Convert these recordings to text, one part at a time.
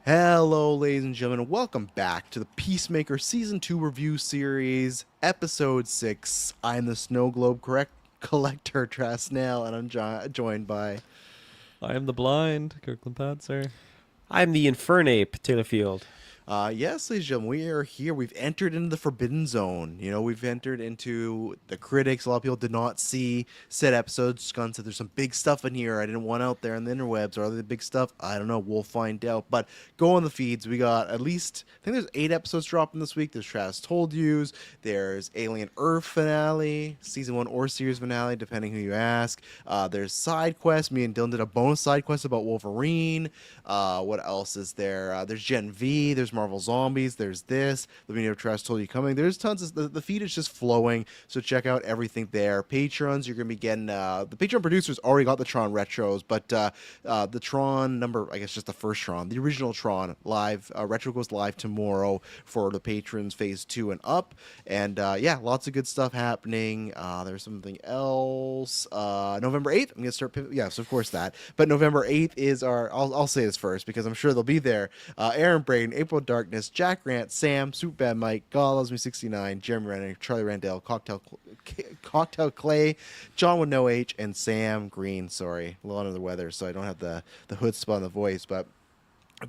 Hello, ladies and gentlemen. Welcome back to the Peacemaker Season 2 review series, Episode 6. I'm the Snow Globe correct collector, Trasnell, and I'm joined by... I am the blind, Kirkland Patzer. I'm the Infernape, Taylor Field. Yes, ladies and gentlemen, we are here. We've entered into the Forbidden Zone. We've entered into the critics. A lot of people did not see said episodes. Gun said there's some big stuff in here I didn't want out there on the interwebs. Are there big stuff? I don't know. We'll find out. But go on the feeds. We got at least, I think there's 8 episodes dropping this week. There's Travis Told Yous. There's Alien Earth finale, Season 1 or series finale, depending who you ask. There's side quests. Me and Dylan did a bonus side quest about Wolverine. What else is there? There's Gen V. There's Marvel Zombies. There's this. The Video of Trash Told You Coming. There's tons of the feed is just flowing. So check out everything there. Patrons, you're gonna be getting the Patreon producers already got the Tron retros, but the Tron number, I guess just the first Tron, the original Tron live retro goes live tomorrow for the patrons phase 2 and up. And yeah, lots of good stuff happening. There's something else. November 8th, I'm gonna start. Yes, of course that. But November 8th is our. I'll say this first because I'm sure they'll be there. Aaron Braden, April Darkness, Jack Grant, Sam, Superbad Mike, God Loves Me 69, Jeremy Renner, Charlie Randall, Cocktail Clay, John with no H, and Sam Green. Sorry, a little under the weather, so I don't have the hood spot on the voice, but.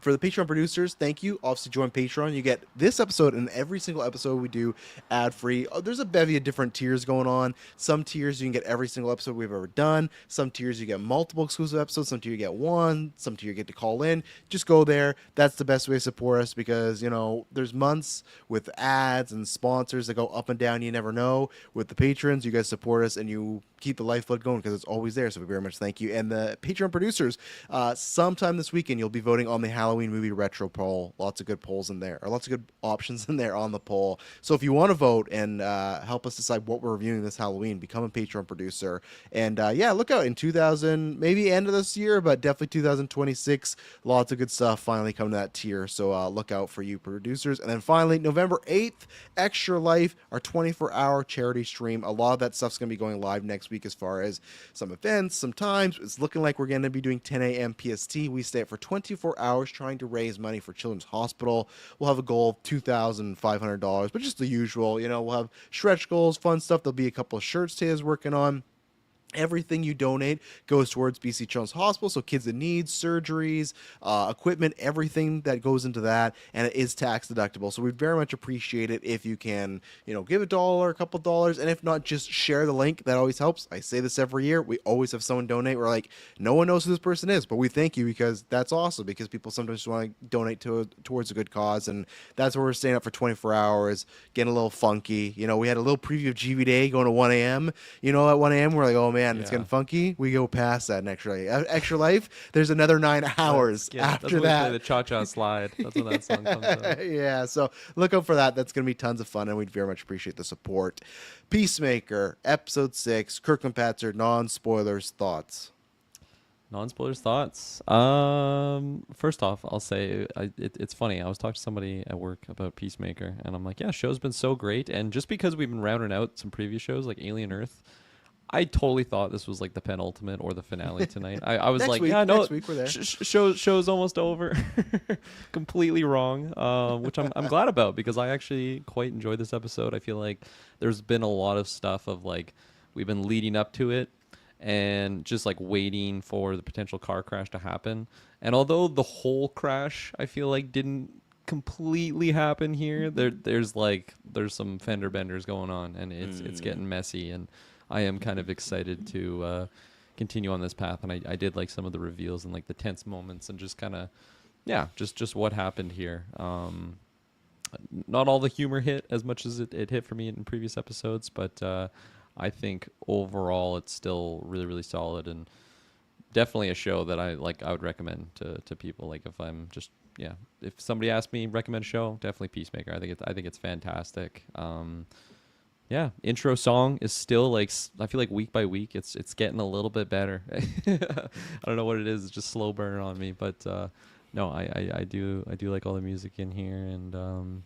For the Patreon producers, thank you. Obviously, join Patreon. You get this episode and every single episode we do ad-free. There's a bevy of different tiers going on. Some tiers you can get every single episode we've ever done. Some tiers you get multiple exclusive episodes. Some tier you get one. Some tier you get to call in. Just go there. That's the best way to support us because, there's months with ads and sponsors that go up and down. You never know. With the patrons, you guys support us and you keep the lifeblood going because it's always there. So we very much thank you. And the Patreon producers, sometime this weekend, you'll be voting on the Halloween movie retro poll. Lots of good polls in there, or lots of good options in there on the poll. So if you want to vote and help us decide what we're reviewing this Halloween, become a Patreon producer. And yeah, look out in 2000, maybe end of this year, but definitely 2026. Lots of good stuff finally coming to that tier. So look out for you producers. And then finally, November 8th, Extra Life, our 24-hour charity stream. A lot of that stuff's going to be going live next week as far as some events, some times. It's looking like we're going to be doing 10 a.m. PST. We stay up for 24 hours trying to raise money for Children's Hospital. We'll have a goal of $2,500, but just the usual. We'll have stretch goals, fun stuff. There'll be a couple of shirts Taya's working on. Everything you donate goes towards BC Children's Hospital, so kids in need, surgeries, equipment, everything that goes into that, and it is tax deductible. So we'd very much appreciate it if you can, give $1, a couple dollars, and if not, just share the link. That always helps. I say this every year. We always have someone donate. We're like, no one knows who this person is, but we thank you because that's awesome. Because people sometimes just want to donate towards a good cause, and that's where we're staying up for 24 hours, getting a little funky. We had a little preview of GV Day going to 1 a.m. At 1 a.m. we're like, oh man. It's getting funky. We go past that next Extra Life. There's another 9 hours after that's when that. We play the Cha-Cha Slide. That's when that song comes up. Yeah, so look out for that. That's going to be tons of fun, and we'd very much appreciate the support. Peacemaker, Episode 6, Kirkland Patzer, non-spoilers, thoughts? Non-spoilers thoughts. First off, I'll say it's funny. I was talking to somebody at work about Peacemaker, and I'm like, yeah, show's been so great. And just because we've been rounding out some previous shows like Alien Earth, I totally thought this was like the penultimate or the finale tonight. I was like, yeah, no, next week we're there. Show's almost over. Completely wrong, which I'm glad about because I actually quite enjoyed this episode. I feel like there's been a lot of stuff of like we've been leading up to it and just like waiting for the potential car crash to happen. And although the whole crash I feel like didn't completely happen here, there's some fender benders going on and it's getting messy, and I am kind of excited to continue on this path, and I did like some of the reveals and like the tense moments and just kind of, yeah, just what happened here. Not all the humor hit as much as it hit for me in previous episodes, but I think overall it's still really, really solid and definitely a show that I would recommend to people. Like if I'm just, yeah, if somebody asked me recommend a show, definitely Peacemaker. I think it's fantastic. Yeah, intro song is still like, I feel like week by week it's getting a little bit better. I don't know what it is. It's just slow burn on me, but no, I do like all the music in here. And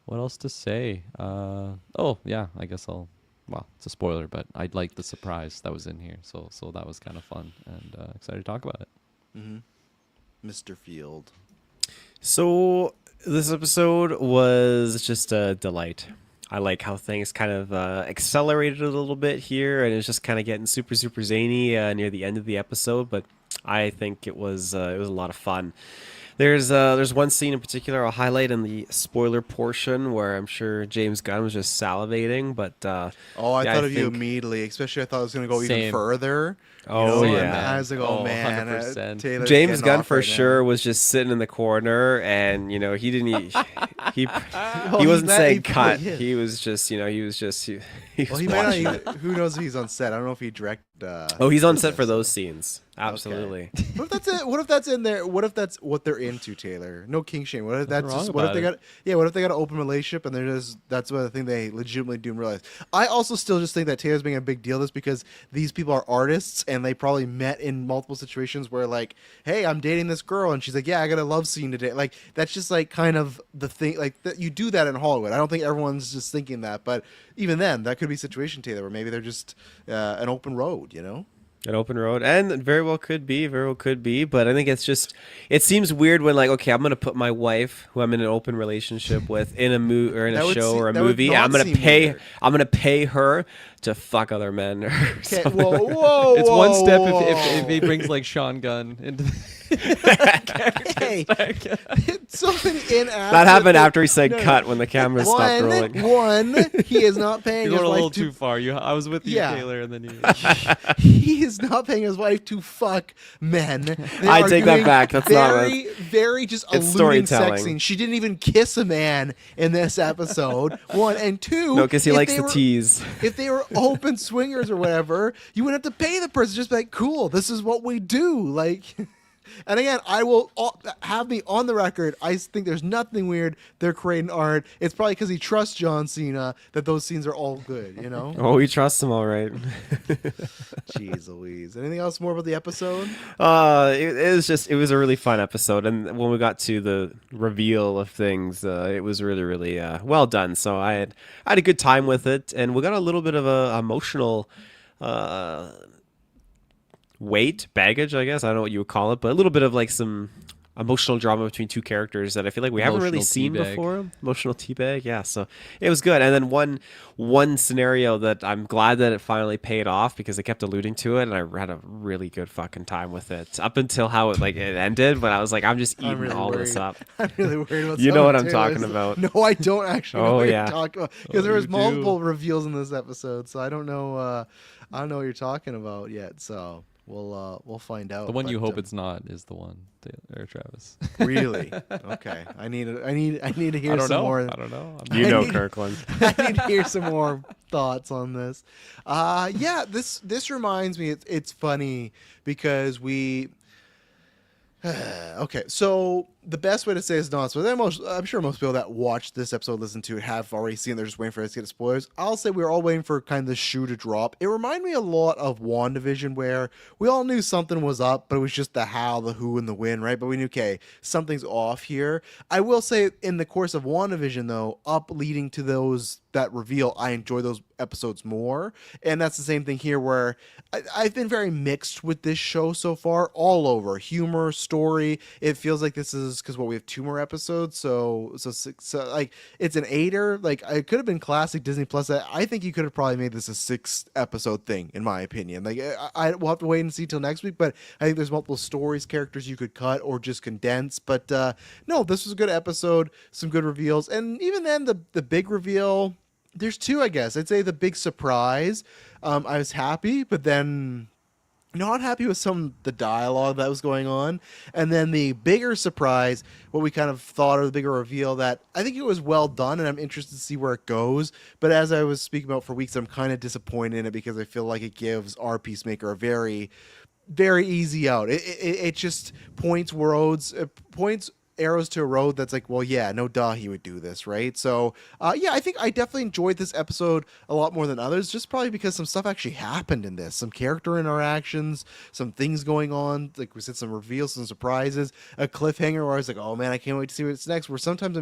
what else to say? Oh yeah, I guess well, it's a spoiler, but I liked the surprise that was in here, so that was kind of fun and excited to talk about it. Mr. Field. So this episode was just a delight. I like how things kind of accelerated a little bit here, and it's just kind of getting super, super zany near the end of the episode. But I think it was a lot of fun. There's one scene in particular I'll highlight in the spoiler portion where I'm sure James Gunn was just salivating. But Oh, I yeah, thought I of you think immediately. Especially, I thought it was going to go even Same. further. Oh, and yeah. I was like, oh, man, 100%. Taylor's James getting Gunn off for right sure now. was just sitting in the corner, and he didn't he Well, he wasn't he saying probably cut. is. He was just he was just he Well, was he might not watching. even, who knows if he's on set. I don't know if he direct. Oh, he's on this set for those episode. scenes. Absolutely. What if that's it? What if that's in there? What if that's what they're into, Taylor? No king shame. What if Nothing that's wrong just? What if about they it. got? Yeah. What if they got an open relationship and they're just? That's what I think they legitimately do realize. I also still just think that Taylor's being a big deal. This because these people are artists and they probably met in multiple situations where like, hey, I'm dating this girl and she's like, yeah, I got a love scene today. Like that's just like kind of the thing. Like that you do that in Hollywood. I don't think everyone's just thinking that, but even then, that could be a situation, Taylor, where maybe they're just an open road. You know. An open road, and very well could be, but I think it seems weird when like, okay, I'm gonna put my wife, who I'm in an open relationship with, in a or in a That would show or a that would movie, and not seem weird. I'm gonna pay her to fuck other men. Or Okay, something. whoa, whoa, It's one whoa, step whoa. if he brings like Sean Gunn into Hey, it's something in after That happened the- after he said no, cut when the camera stopped rolling. One, he is not paying You're his going a little wife too far. I was with you, Yeah. Taylor, and then you. He is not paying his wife to fuck men. They I are take that doing back. That's not very just It's alluding sex storytelling. scene. She didn't even kiss a man in this episode. One and two. No, because he if likes they to were- tease. If they were open swingers or whatever, you wouldn't have to pay the person. Just be like, cool, this is what we do. Like, and again, I will have me on the record. I think there's nothing weird. They're creating art. It's probably because he trusts John Cena that those scenes are all good. You know? Oh, we trust him, all right. Jeez Louise. Anything else more about the episode? It was a really fun episode, and when we got to the reveal of things, it was really, really well done. So I had a good time with it, and we got a little bit of a emotional baggage, I guess. I don't know what you would call it, but a little bit of like some emotional drama between two characters that I feel like we haven't really Emotional seen teabag. before. Emotional teabag, yeah. So it was good. And then one scenario that I'm glad that it finally paid off because they kept alluding to it, and I had a really good fucking time with it up until how it ended. But I was like, I'm just eating really all this worried. up. I'm really worried about You know what I'm Taylor's- talking about. No, I don't actually know Oh, what yeah. you're talking about. Because Oh, there was you do. multiple reveals in this episode, so I don't know what you're talking about yet. So we'll find out. The one you but, hope it's not is the one, Taylor or Travis. really okay. I need to hear I don't some know. more. I don't know. You I know, need- Kirkland. I need to hear some more thoughts on this. Yeah, this reminds me. It's funny because we. Okay, so the best way to say it's not so. I'm sure most people that watch this episode, listen to it, have already seen it. They're just waiting for us to get spoilers. I'll say we were all waiting for kind of the shoe to drop. It reminded me a lot of WandaVision, where we all knew something was up, but it was just the how, the who, and the when, right? But we knew, okay, something's off here. I will say, in the course of WandaVision, though, up leading to that reveal, I enjoy those episodes more. And that's the same thing here, where I've been very mixed with this show so far, all over humor, story. It feels like this is because we have 2 more episodes, so like it's an 8er. Like it could have been classic Disney Plus. I think you could have probably made this a 6-episode thing, in my opinion. Like we'll have to wait and see till next week. But I think there's multiple stories, characters you could cut or just condense. But no, this was a good episode. Some good reveals, and even then, the big reveal. There's 2, I guess. I'd say the big surprise. I was happy, but then not happy with the dialogue that was going on. And then the bigger surprise, what we kind of thought, or the bigger reveal, that I think it was well done, and I'm interested to see where it goes. But as I was speaking about for weeks, I'm kind of disappointed in it because I feel like it gives our Peacemaker a very, very easy out. It just points arrows to a road that's like, well, yeah, no duh, he would do this, right? So yeah, I think I definitely enjoyed this episode a lot more than others, just probably because some stuff actually happened in this, some character interactions, some things going on, like we said, some reveals, some surprises, a cliffhanger where I was like, oh man, I can't wait to see what's next, where sometimes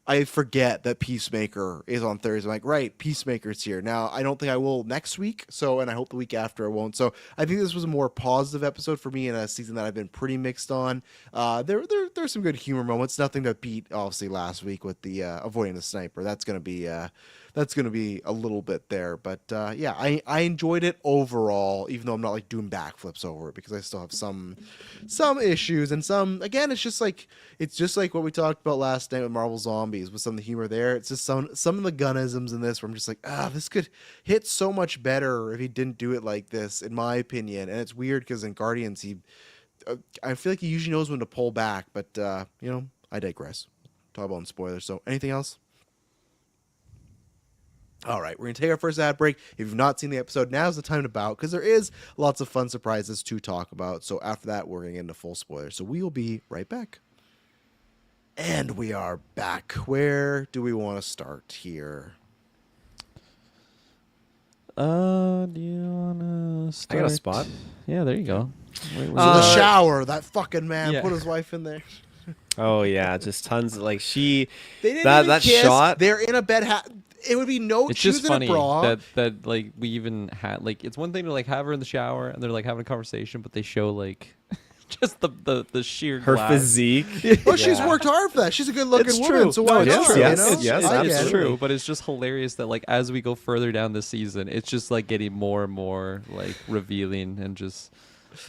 I forget that Peacemaker is on Thursday. I'm like, right, Peacemaker's here. Now, I don't think I will next week, and I hope the week after I won't. So I think this was a more positive episode for me in a season that I've been pretty mixed on. There's were some good humor moments. Nothing to beat obviously last week with the avoiding the sniper. That's gonna be a little bit there. But yeah, I enjoyed it overall, even though I'm not like doing backflips over it because I still have some issues and some. Again, it's just like what we talked about last night with Marvel Zombies with some of the humor there. It's just some of the gunnisms in this where I'm just like, this could hit so much better if he didn't do it like this, in my opinion. And it's weird because in Guardians I feel like he usually knows when to pull back, but I digress. Talk about spoilers. So, anything else? All right, we're gonna take our first ad break. If you've not seen the episode, now's the time to bow because there is lots of fun surprises to talk about. So after that, we're gonna get into full spoilers. So we will be right back. And we are back. Where do we want to start here? Do you wanna start? I got a spot. Yeah, there you go. Wait, So the shower, that fucking man yeah. put his wife in there. Oh yeah, just tons of like They didn't that even that kiss. shot. They're in a bed. It would be no. It's She just was in a funny bra. that like we even had like it's one thing to like have her in the shower and they're like having a conversation, but they show like just the sheer her glass. physique. Well, she's Yeah. worked hard for that. She's a good-looking It's woman, true. so why No, not? it's true. Yes, You know? yes, I it's get it. true, but it's just hilarious that like as we go further down the season, it's just like getting more and more like revealing and just.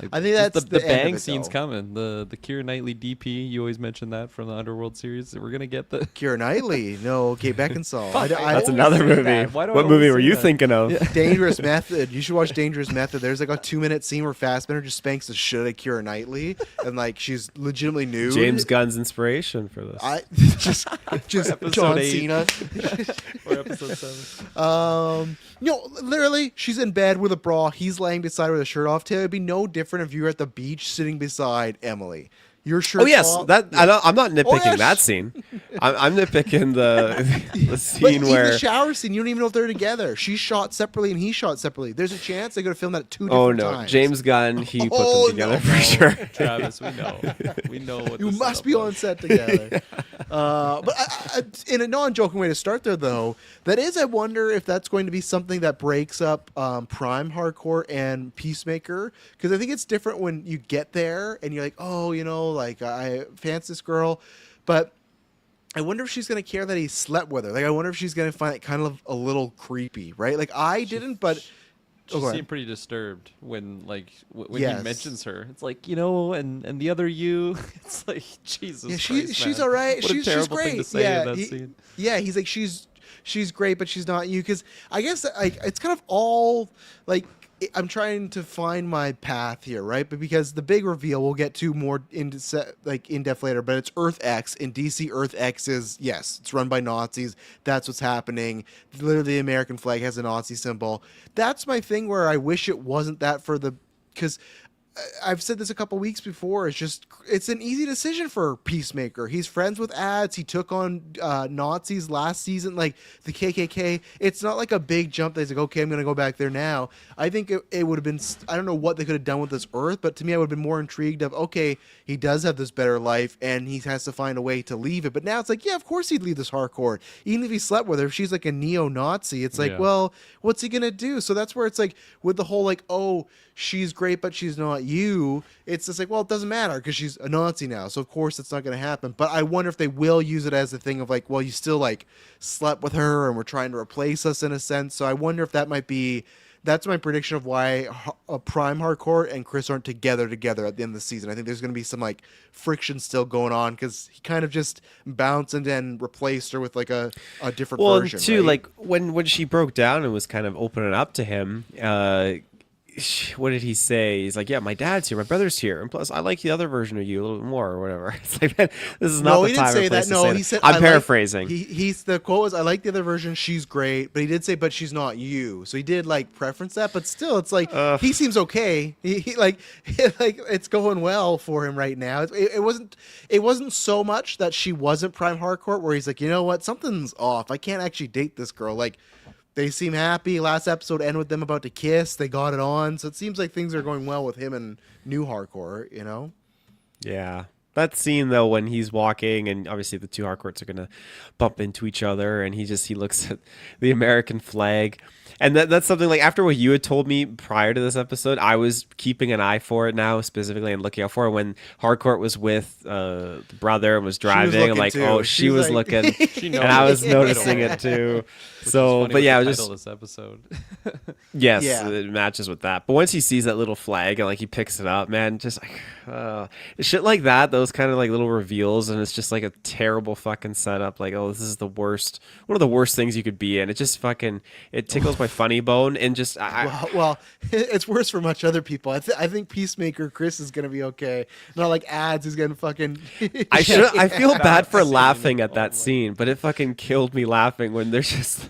Like, I think just that's the the end of bang it, scene's though. coming. The Keira Knightley DP. You always mention that from the Underworld series. We're gonna get the Keira Knightley. No, Kate Beckinsale. That's I another always say movie. that. Why do I What movie always were say you that? thinking of? Dangerous Method. You should watch Dangerous Method. There's like a 2-minute scene where Fassbender just spanks the shit out of Keira Knightley, and like she's legitimately nude. James Gunn's inspiration for this. I just Episode John 8. Cena. or episode 7. Literally, she's in bed with a bra. He's laying beside her with a shirt off. Taylor, it'd be no different if you were at the beach sitting beside Emily. Your shirt. Oh yes, off. that I'm not nitpicking yes. that scene. I'm nitpicking the But scene even where. the shower scene, you don't even know if they're together. She shot separately and he shot separately. There's a chance they could have filmed that at two Oh different no, times. James Gunn, he put Oh, them together no, for no. sure. Travis, we know what You the must setup be was. on set together. But in a non-joking way to start there, though, that is, I wonder if that's going to be something that breaks up Prime Hardcore and Peacemaker, because I think it's different when you get there and you're like, oh, like I fancy this girl, but I wonder if she's going to care that he slept with her. Like, I wonder if she's going to find it kind of a little creepy, right? Like, I didn't, but... She go ahead. seemed pretty disturbed when like when Yes. he mentions her. It's like and the other you. It's like Jesus. Yeah, Christ, she's man. all right. What a She's terrible great. thing to say yeah, in that scene. yeah. He's like she's great, but she's not you. Because I guess like it's kind of all like I'm trying to find my path here, right? But because the big reveal we'll get to more in depth later. But it's Earth X in DC. Earth X is it's run by Nazis. That's what's happening. Literally, the American flag has a Nazi symbol. That's my thing. Where I wish it wasn't that because. I've said this a couple weeks before. It's an easy decision for Peacemaker. He's friends with ads. He took on Nazis last season, like the KKK. It's not like a big jump that he's like, okay, I'm going to go back there now. I think it would have been, I don't know what they could have done with this Earth, but to me, I would have been more intrigued of, okay, he does have this better life and he has to find a way to leave it. But now it's like, yeah, of course he'd leave this hardcore. Even if he slept with her, if she's like a neo-Nazi, it's like, Yeah. well, what's he going to do? So that's where it's like, with the whole like, oh, she's great, but she's not you. It's just like, well, it doesn't matter because she's a Nazi now. So of course it's not going to happen. But I wonder if they will use it as a thing of like, well, you still like slept with her and we're trying to replace us in a sense. So I wonder if that's my prediction of why Prime Hardcore and Chris aren't together at the end of the season. I think there's going to be some like friction still going on because he kind of just bounced and then replaced her with like a different Well, version. too, right? like when she broke down and was kind of opening up to him, what did he say? He's like, yeah, my dad's here, my brother's here, and plus I like the other version of you a little bit more or whatever. It's like, man, this is not No, the he didn't time say or place that. to No, say he said. I'm paraphrasing. He's the quote was, "I like the other version. She's great," but he did say, "But she's not you." So he did like preference that, but still, it's like he seems okay. He like it's going well for him right now. It wasn't so much that she wasn't Prime Hardcore, where he's like, you know what, something's off. I can't actually date this girl. Like, they seem happy. Last episode ended with them about to kiss. They got it on. So it seems like things are going well with him and new Hardcore, Yeah. That scene though, when he's walking and obviously the two hardcores are gonna bump into each other, and he looks at the American flag, And that's something like after what you had told me prior to this episode, I was keeping an eye for it now specifically and looking out for it when Hardcourt was with the brother and was She was driving. I'm looking like, too. oh, She she was was like- looking, She and I was noticed noticing right it too. Which is So, funny but with yeah, the it was title just of this episode. yes, Yeah. it matches with that. But once he sees that little flag and like he picks it up, man, just like shit like that, those kind of like little reveals, and it's just like a terrible fucking setup. Like, oh, this is the worst, one of the worst things you could be in. It just fucking it tickles my funny bone, and just well, it's worse for much other people. I think Peacemaker Chris is gonna be okay. Not like ads. He's gonna fucking. I feel bad for scene, laughing at oh that my- scene, but it fucking killed me laughing when there's just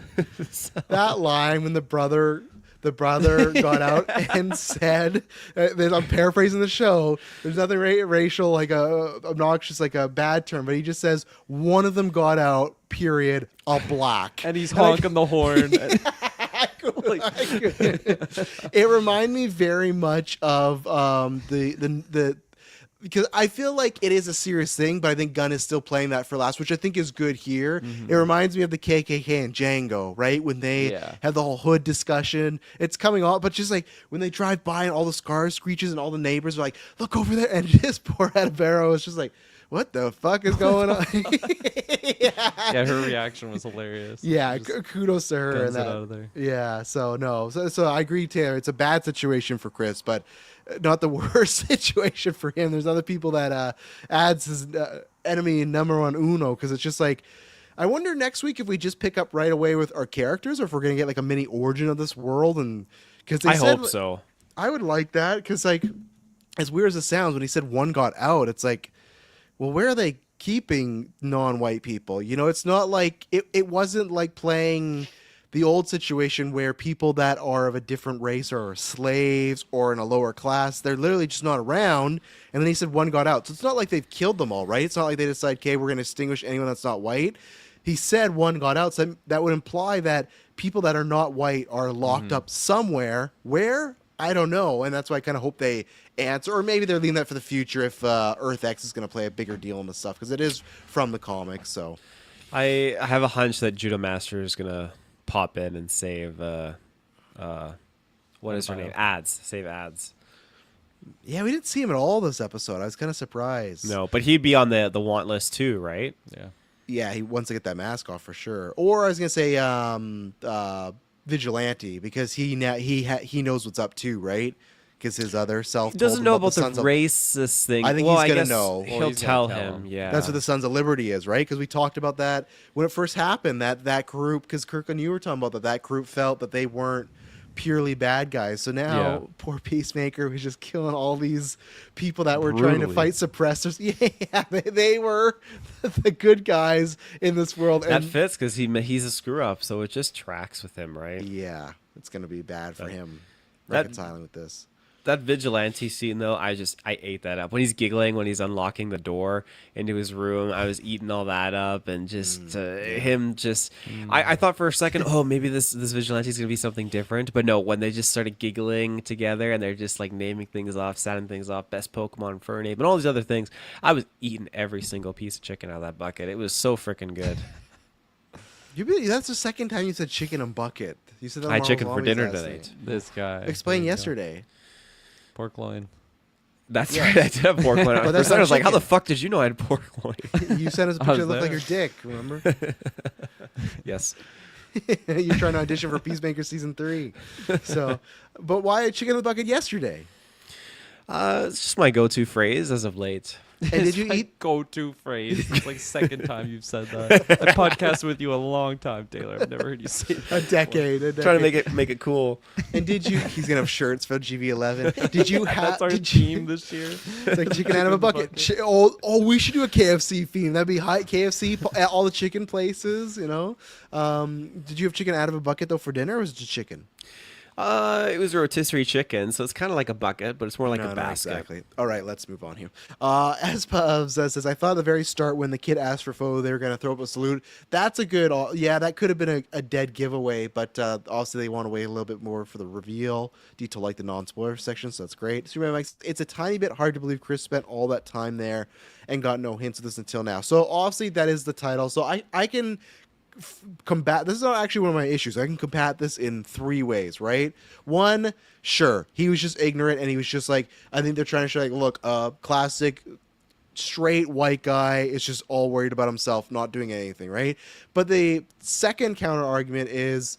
that line when the brother got out and said, I'm paraphrasing the show. There's nothing racial, like a obnoxious, like a bad term, but he just says one of them got out. Period. A black. And he's honking the horn. It reminded me very much of the because I feel like it is a serious thing, but I think Gunn is still playing that for last, which I think is good here. It reminds me of the KKK and Django, right? When they Yeah. have the whole hood discussion. It's coming off, but just like when they drive by and all the cars screeches and all the neighbors are like, look over there, and just poor Advero is just like, what the fuck is going on? Yeah, her reaction was hilarious. Yeah, Just kudos to her. guns And it that. out of there. Yeah, so I agree, Taylor. It's a bad situation for Chris, but not the worst situation for him. There's other people that adds his enemy number one uno, because it's just like, I wonder next week if we just pick up right away with our characters, or if we're gonna get like a mini origin of this world. And because I hope so. I would like that, because like, as weird as it sounds, when he said one got out, it's like, well, where are they keeping non-white people? You know, it's not like it wasn't like playing the old situation where people that are of a different race are slaves or in a lower class. They're literally just not around. And then he said one got out. So it's not like they've killed them all, right? It's not like they decide, okay, we're going to extinguish anyone that's not white. He said one got out. So that would imply that people that are not white are locked up somewhere. Where? I don't know. And that's why I kind of hope they answer, or maybe they're leaving that for the future if Earth X is going to play a bigger deal in this stuff, because it is from the comics. So I have a hunch that Judo Master is gonna pop in and save what is her name? Save ads. yeah, we didn't see him at all this episode. I was kind of surprised. No, but he'd be on the want list too, right? Yeah. Yeah, he wants to get that mask off for sure. Or I was gonna say Vigilante, because he knows what's up too, right? Because his other self He doesn't told him know about the Sons of- racist thing. I think well, he's gonna guess know. He'll Well, he's gonna tell tell him. him. Yeah, That's what the Sons of Liberty is, right? Because we talked about that when it first happened. That group, because Kirk and you were talking about that group felt that they weren't purely bad guys. So now, Yeah. poor Peacemaker was just killing all these people that were trying to Brutally. fight suppressors. Yeah, they were the good guys in this world. that And fits because he's a screw up, so it just tracks with him, right? yeah, it's gonna be bad for him that- reconciling with this. That vigilante scene though, I ate that up when he's giggling when he's unlocking the door into his room. I was eating all that up, and just him just. I thought for a second, oh, maybe this vigilante is gonna be something different, but no. When they just started giggling together and they're just like naming things off, sounding things off, best Pokemon Fernate, and all these other things, I was eating every single piece of chicken out of that bucket. It was so freaking good. That's the second time you said chicken and bucket. You said that. I had on chicken for Mommy's dinner last tonight. night. This guy. Explain There you go. yesterday. Pork loin. That's right. I did have pork loin. But For a that's second, I not was like, how the chicken. fuck did you know I had pork loin? You sent us a I picture was that looked like there. your dick. Remember? Yes. You're trying to audition for Peacemaker season 3. So, but why chicken in the bucket yesterday? It's just my go-to phrase as of late. And did It's you my eat? go-to phrase? It's like second time you've said that. I podcasted with you a long time, Taylor. I've never heard you say that. A decade. Trying to make it cool. And did you? He's gonna have shirts for GV11. Did you have? That's our did you- team this year. It's like chicken out of a bucket. We should do a KFC theme. That'd be high KFC at all the chicken places. You know. Did you have chicken out of a bucket though for dinner, or was it just chicken? It was a rotisserie chicken, so it's kind of like a bucket, but it's more like No, a no, basket. exactly. All right, let's move on here. As Pubs says, I thought at the very start when the kid asked for photo, they were going to throw up a salute. That's a good. Yeah, that could have been a dead giveaway, but also they want to wait a little bit more for the reveal. Detail like the non-spoiler section, so that's great. Superman Mike's, it's a tiny bit hard to believe Chris spent all that time there and got no hints of this until now. So obviously that is the title. So I can combat this is not actually one of my issues. I can combat this in 3 ways, right? One, sure, he was just ignorant and he was just like, I think they're trying to show like, look, classic straight white guy is just all worried about himself, not doing anything, right? But the second counter argument is,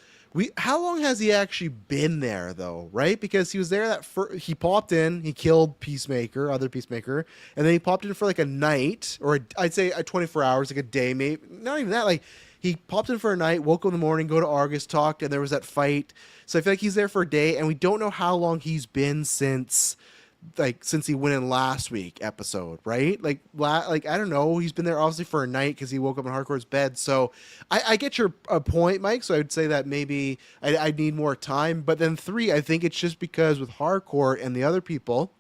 how long has he actually been there though, right? Because he was there he popped in, he killed other Peacemaker, and then he popped in for like a night, or I'd say 24 hours, like a day, maybe not even that. Like he popped in for a night, woke up in the morning, go to Argus, talked, and there was that fight. So I feel like he's there for a day, and we don't know how long he's been since he went in last week episode, right? Like I don't know, he's been there obviously for a night because he woke up in Hardcore's bed. So I get your point, Mike. So I would say that maybe I need more time. But then 3, I think it's just because with Hardcore and the other people,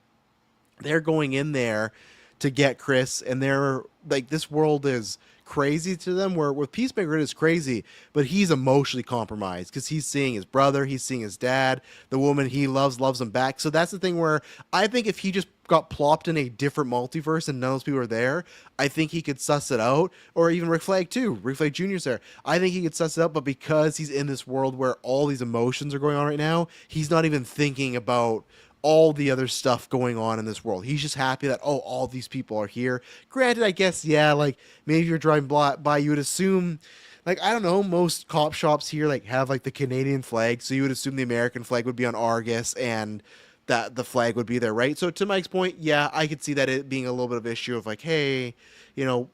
they're going in there to get Chris, and they're like, this world is crazy to them, where with Peacemaker it is crazy, but he's emotionally compromised because he's seeing his brother, he's seeing his dad, the woman he loves him back. So that's the thing where I think if he just got plopped in a different multiverse and none of those people are there, I think he could suss it out. Or even Rick Flag too, Rick Flag Jr.'s there, I think he could suss it out. But because he's in this world where all these emotions are going on right now, he's not even thinking about all the other stuff going on in this world. He's just happy that, oh, all these people are here. Granted, I guess, yeah, like maybe if you're driving by, you would assume, like, I don't know, most cop shops here like have like the Canadian flag, so you would assume the American flag would be on Argus and that the flag would be there, right? So to Mike's point, yeah, I could see that it being a little bit of issue of like, hey, you know,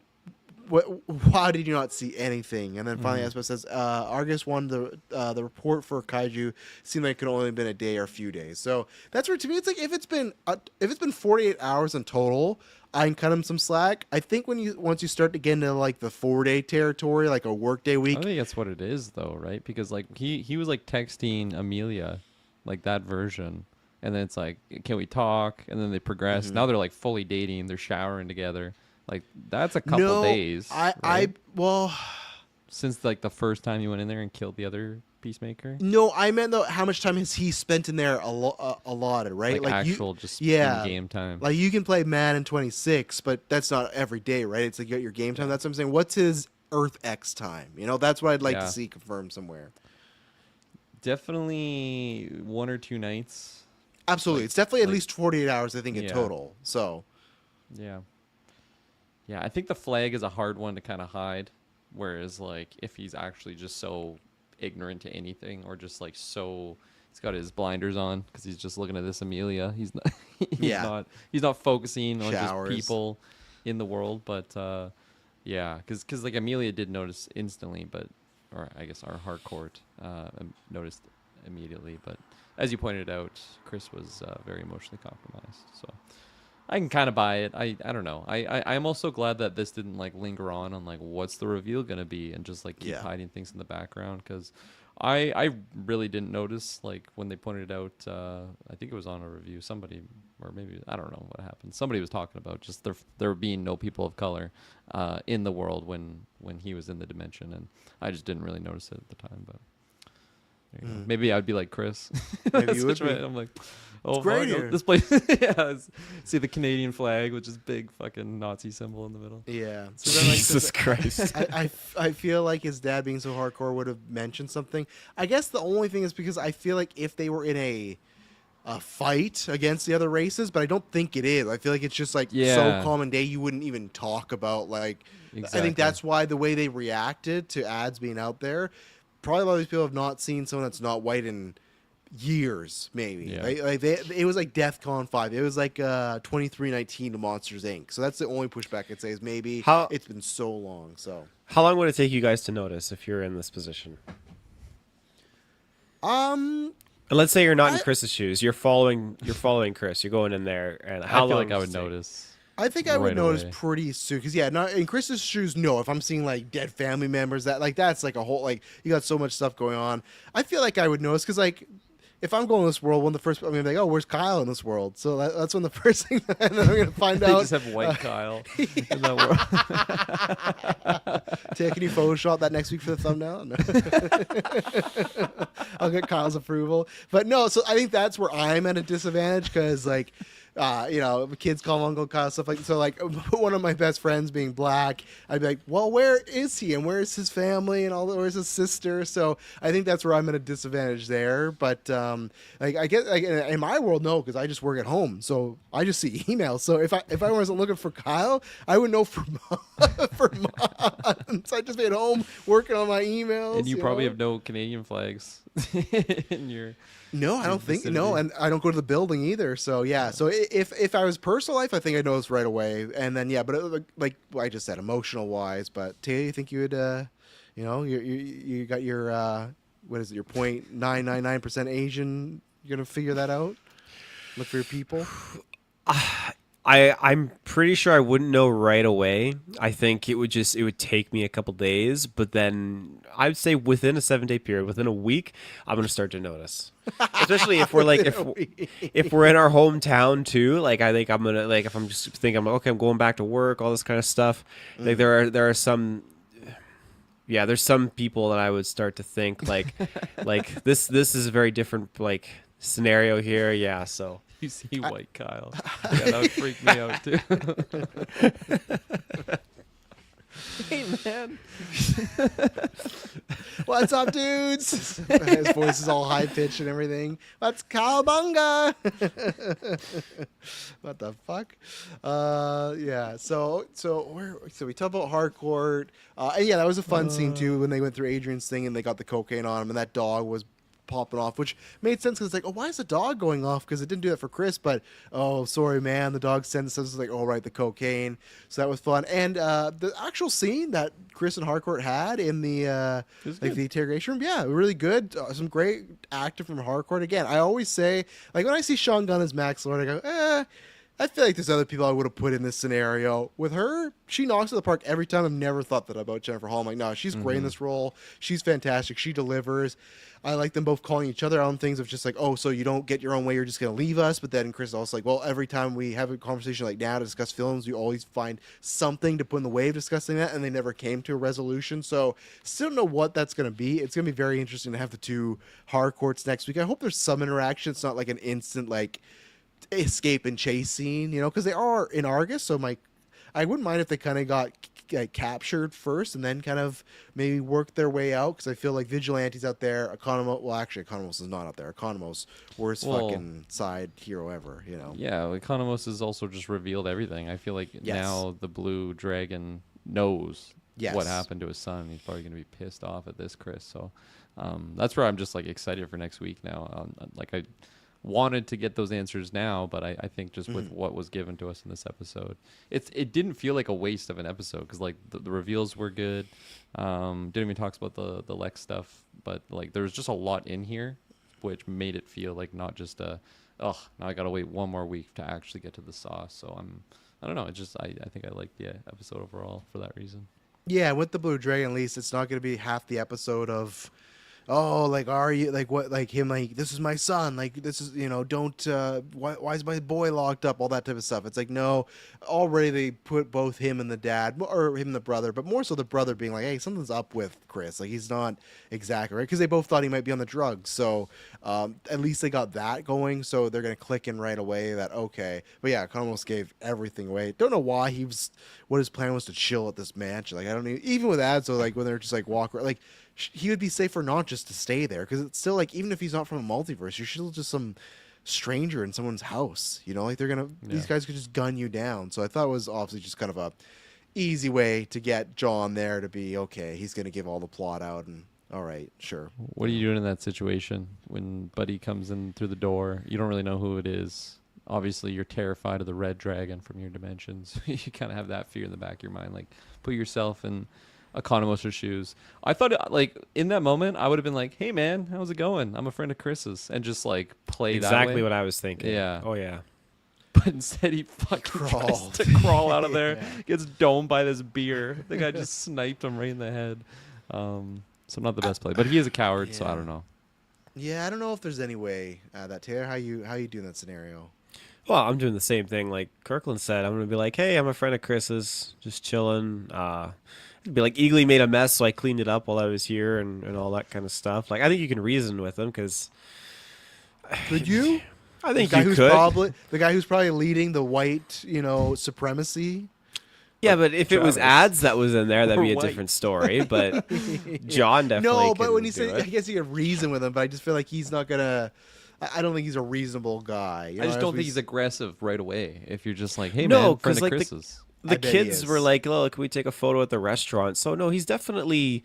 why did you not see anything? And then finally, Espo says, Argus won the report for Kaiju. Seemed like it could only have been a day or a few days. So that's where, to me, it's like if it's been 48 hours in total, I can cut him some slack. I think once you start to get into like the 4-day territory, like a workday week, I think that's what it is, though, right? Because like he was like texting Amelia, like that version, and then it's like, can we talk? And then they progress. Now they're like fully dating. They're showering together. Like that's a couple days. Well, since like the first time you went in there and killed the other Peacemaker. No, I meant though, how much time has he spent in there allotted, right? Like actual in-game time. Like you can play Madden 26, but that's not every day, right? It's like you got your game time. That's what I'm saying. What's his Earth X time? You know, that's what I'd like to see confirmed somewhere. Definitely 1 or 2 nights. Absolutely, it's definitely at least 48 hours, I think, in total. So, yeah, I think the flag is a hard one to kind of hide. Whereas, like, if he's actually just so ignorant to anything, or just like he's got his blinders on because he's just looking at this Amelia. He's not. he's not focusing on just people in the world. But because like Amelia did notice instantly, or I guess our Hardcore noticed immediately. But as you pointed out, Chris was very emotionally compromised. So I can kind of buy it. I don't know. I'm also glad that this didn't like linger on like what's the reveal gonna be, and just like keep hiding things in the background, because I really didn't notice like when they pointed it out. I think it was on a review. Somebody, or maybe I don't know what happened. Somebody was talking about just there being no people of color in the world when he was in the dimension, and I just didn't really notice it at the time. But maybe I'd be like Chris. Maybe you would be. I'm like, oh, it's great here. This place. See the Canadian flag, which is big fucking Nazi symbol in the middle. Yeah. So then, like, Jesus Christ. I feel like his dad being so hardcore would have mentioned something. I guess the only thing is because I feel like if they were in a fight against the other races, but I don't think it is. I feel like it's just like so common day you wouldn't even talk about like. Exactly. I think that's why the way they reacted to ads being out there. Probably a lot of these people have not seen someone that's not white in years, maybe. Yeah. Right? Like it was like DEFCON 5. It was like 2319 to Monsters Inc. So that's the only pushback I'd say is maybe it's been so long. So how long would it take you guys to notice if you're in this position? And let's say you're not in Chris's shoes. You're following Chris. You're going in there, and how I feel long like I would notice. I think I would notice pretty soon, because not in Chris's shoes. No, if I'm seeing like dead family members, that's like a whole, like, you got so much stuff going on. I feel like I would notice, because like if I'm going in this world, one of the first, like, oh, where's Kyle in this world? So that's when the first thing that I'm gonna find out. They just have white Kyle in that world. Can you Photoshop that next week for the thumbnail? No. I'll get Kyle's approval, but no. So I think that's where I'm at a disadvantage, because like. kids call him Uncle Kyle, stuff like so. Like one of my best friends being black, I'd be like, well, where is he and where's his family and where's his sister? So I think that's where I'm at a disadvantage there. But like I get like in my world, no, because I just work at home, so I just see emails. So if I wasn't looking for Kyle, I would know for for months. I'd just be at home working on my emails. And you probably have no Canadian flags in your. No, I don't think no, vicinity. and I don't go to the building either. So yeah, so if I was personal life, I think I'd notice right away. And then yeah, but like I just said, emotional wise. But Tay, you think you would, you got your what is it? Your 0.999% Asian. You're gonna figure that out. Look for your people. I'm pretty sure I wouldn't know right away. I think it would take me a couple days, but then I'd say within a 7-day period, within a week, I'm gonna start to notice. Especially if we're like if we're in our hometown too. Like I think I'm gonna like if I'm just thinking I'm like, okay, I'm going back to work, all this kind of stuff. Like there are some. Yeah, there's some people that I would start to think like this is a very different like scenario here. Yeah, so. You see white Kyle. Yeah, that would freak me out too. Hey man. What's up, dudes? His voice is all high pitched and everything. What's cowabunga? What the fuck? Yeah. So we talked about hardcore. And yeah, that was a fun scene too when they went through Adrian's thing and they got the cocaine on him and that dog was popping off, which made sense because it's like, oh, why is the dog going off? Because it didn't do that for Chris, but oh, sorry, man, the dog sends us like, oh, right, the cocaine. So that was fun, and the actual scene that Chris and Harcourt had in the like the interrogation room, yeah, really good. Some great acting from Harcourt. Again, I always say, like when I see Sean Gunn as Max Lord, I go, I feel like there's other people I would have put in this scenario. With her, she knocks it the park every time. I've never thought that about Jennifer Hall. I'm like, no, she's great in this role. She's fantastic. She delivers. I like them both calling each other out on things of just like, oh, so you don't get your own way, you're just going to leave us. But then Chris is also like, well, every time we have a conversation like now to discuss films, you always find something to put in the way of discussing that. And they never came to a resolution. So still don't know what that's going to be. It's going to be very interesting to have the two Harcourts next week. I hope there's some interaction. It's not like an instant, like, escape and chase scene, because they are in Argus, so I wouldn't mind if they kind of got captured first and then kind of maybe work their way out, because I feel like vigilantes out there, Economos is not out there. Economos, worst fucking side hero ever, Yeah, Economos has also just revealed everything. I feel like now the Blue Dragon knows what happened to his son. He's probably going to be pissed off at this, Chris. So that's where I'm just like excited for next week now. Like I wanted to get those answers now, but I think just with what was given to us in this episode, it didn't feel like a waste of an episode, because like the reveals were good. Didn't even talk about the Lex stuff, but like there was just a lot in here, which made it feel like not just now I gotta wait one more week to actually get to the sauce. So I don't know. It just I think I liked the episode overall for that reason. Yeah, with the Blue Dragon, at least it's not going to be half the episode of, oh, like, are you, like, what, like, him, like, this is my son, like, this is, don't, why is my boy locked up, all that type of stuff. It's like, no, already they put both him and the dad, or him and the brother, but more so the brother being like, hey, something's up with Chris, like, he's not exactly right, because they both thought he might be on the drugs, so, at least they got that going, so they're going to click in right away that, okay, but yeah, almost gave everything away. Don't know why what his plan was to chill at this mansion, like, I don't even with ads, so, like, when they're just, like, walk around, like, he would be safer not just to stay there, because it's still like, even if he's not from a multiverse, you're still just some stranger in someone's house, like these guys could just gun you down. So I thought it was obviously just kind of a easy way to get John there to be okay, he's gonna give all the plot out, and all right, sure. What are you doing in that situation when Buddy comes in through the door? You don't really know who it is. Obviously you're terrified of the red dragon from your dimensions. You kind of have that fear in the back of your mind, like put yourself in Economos' shoes. I thought, like, in that moment, I would have been like, hey, man, how's it going? I'm a friend of Chris's. And just, like, play that way. Exactly what I was thinking. Yeah. Oh, yeah. But instead, he fucking tries to crawl out of there, gets domed by this beer. The guy just sniped him right in the head. So not the best play. But he is a coward, so I don't know. Yeah, I don't know if there's any way that, Taylor, how you do in that scenario? Well, I'm doing the same thing like Kirkland said. I'm going to be like, hey, I'm a friend of Chris's, just chilling. Be like, Eagly made a mess, so I cleaned it up while I was here and all that kind of stuff. Like, I think you can reason with him, because... Could you? I The think guy you who's could. probably leading the white, supremacy. Yeah, but if it was Travis. ads that was in there, that'd Or be a white. different story. But John definitely No, but when can you do say, I it. guess you have reason with him, but I just feel like he's not gonna. I don't think he's a reasonable guy. I just as don't we think he's aggressive right away. If you're just like, hey No, man, friend 'cause, of like, Chris's. The I bet he kids were is. like, "Oh, can we take a photo at the restaurant?" So no, he's definitely,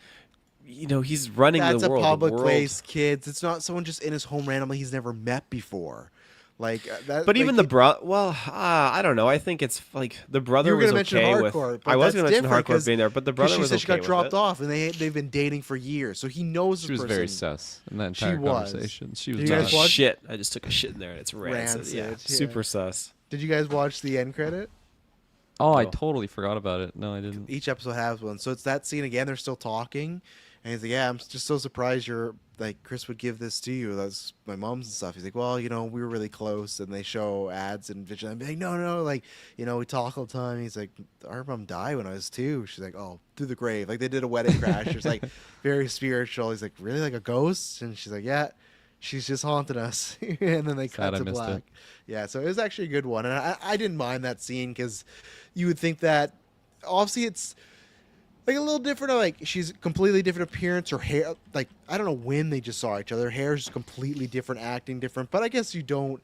he's running That's the a world. public the world. place, kids. It's not someone just in his home randomly he's never met before. Like that. But like even the well, I don't know. I think it's like the brother you were was gonna mention okay hardcore, with. but I was that's going to mention different hardcore being there, but the brother she was said she okay got with dropped it. off, and they've been dating for years. So he knows She this was person. very sus in that She entire was. conversation. She was Did you guys done. watch- Shit! I just took a shit in there, and it's rancid. Rancid, Yeah, yeah. super sus. Did you guys watch the end credit? Oh, I No. totally forgot about it. No, I didn't. Each episode has one. So it's that scene again. They're still talking, and he's like, "Yeah, I'm just so surprised you're like Chris would give this to you. That's my mom's and stuff." He's like, "Well, we were really close." And they show ads and Vigil. I'm like, "No, like, we talk all the time." He's like, "Our mom died when I was 2." She's like, "Oh, through the grave." Like they did a wedding crash. It's like very spiritual. He's like, "Really, like a ghost?" And she's like, "Yeah." She's just haunting us, and then they cut Sad I to missed black. it. Yeah, so it was actually a good one, and I didn't mind that scene because you would think that obviously it's like a little different. Like she's completely different appearance. Her hair, like I don't know when they just saw each other. Her hair's completely different, acting different. But I guess you don't.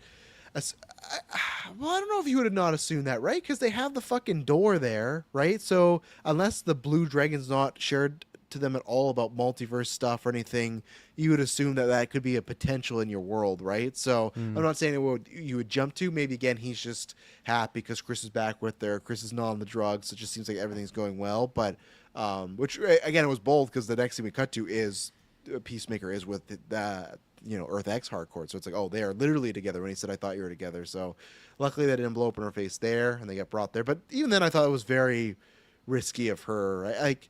Well, I don't know if you would have not assumed that, right? Because they have the fucking door there, right? So unless the blue dragon's not shared to them at all about multiverse stuff or anything, you would assume that that could be a potential in your world, right? So I'm not saying you would jump to. Maybe again he's just happy because Chris is back with her. Chris is not on the drugs. So it just seems like everything's going well. But which again it was bold because the next thing we cut to is Peacemaker is with that Earth X hardcore. So it's like, oh, they are literally together. When he said, "I thought you were together," so luckily that didn't blow up in her face there, and they got brought there. But even then, I thought it was very risky of her. Right? Like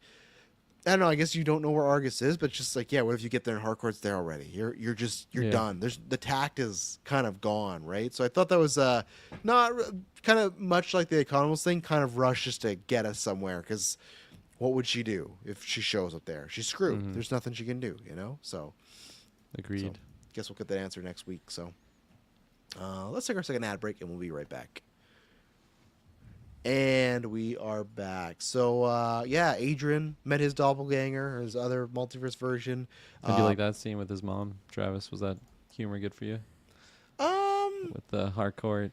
I don't know. I guess you don't know where Argus is, but just like, yeah, what if you get there and hardcore's there already? You're Yeah. done. The tact is kind of gone, right? So I thought that was not kind of much like the Economist thing, kind of rushed just to get us somewhere because. What would she do if she shows up there? She's screwed. There's nothing she can do, So, Agreed. guess we'll get that answer next week. So, let's take our second ad break, and we'll be right back. And we are back. So, yeah, Adrian met his doppelganger, his other multiverse version. How'd you like that scene with his mom, Travis? Was that humor good for you? With the hardcore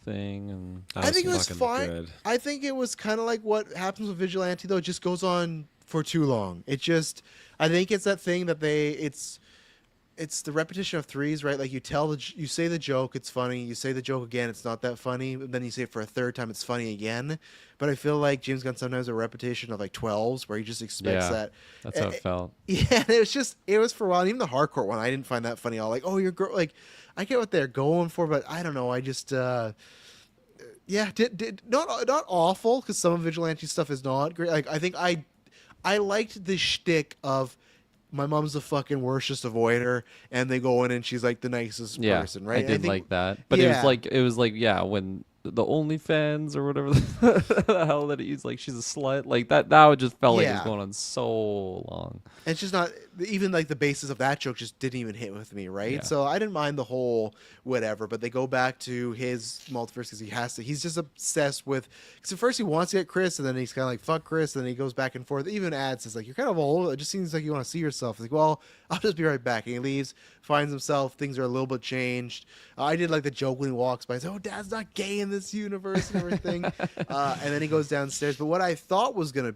thing and I think it was fucking fine. good. I think it was kind of like what happens with Vigilante, though. It just goes on for too long. I think it's that thing that it's the repetition of threes, right? Like you say the joke, it's funny. You say the joke again, it's not that funny. But then you say it for a third time, it's funny again. But I feel like James Gunn sometimes a repetition of like 12s, where he just expects Yeah, that. that's how it felt. Yeah, it was for a while. And even the hardcore one, I didn't find that funny. All like, oh, you're like, I get what they're going for, but I don't know. I just. Yeah, did not awful because some of Vigilante stuff is not great. Like I think I liked the shtick of my mom's the fucking worstest avoider, and they go in and she's like the nicest Yeah, person, right? I did think, like that, but yeah. it was like yeah, when the OnlyFans or whatever the hell that he's like, she's a slut, like that. That would just felt like it was Yeah. going on so long. And it's just not even like the basis of that joke just didn't even hit with me, right? Yeah. So I didn't mind the whole whatever, but they go back to his multiverse because he's just obsessed with. Because at first he wants to get Chris, and then he's kind of like fuck Chris, and then he goes back and forth. Even adds is like you're kind of old. It just seems like you want to see yourself. He's like, well, I'll just be right back. And he leaves, finds himself. Things are a little bit changed. I did like the joke when he walks by. He's like, oh, Dad's not gay in this universe and everything. And then he goes downstairs. But what I thought it was gonna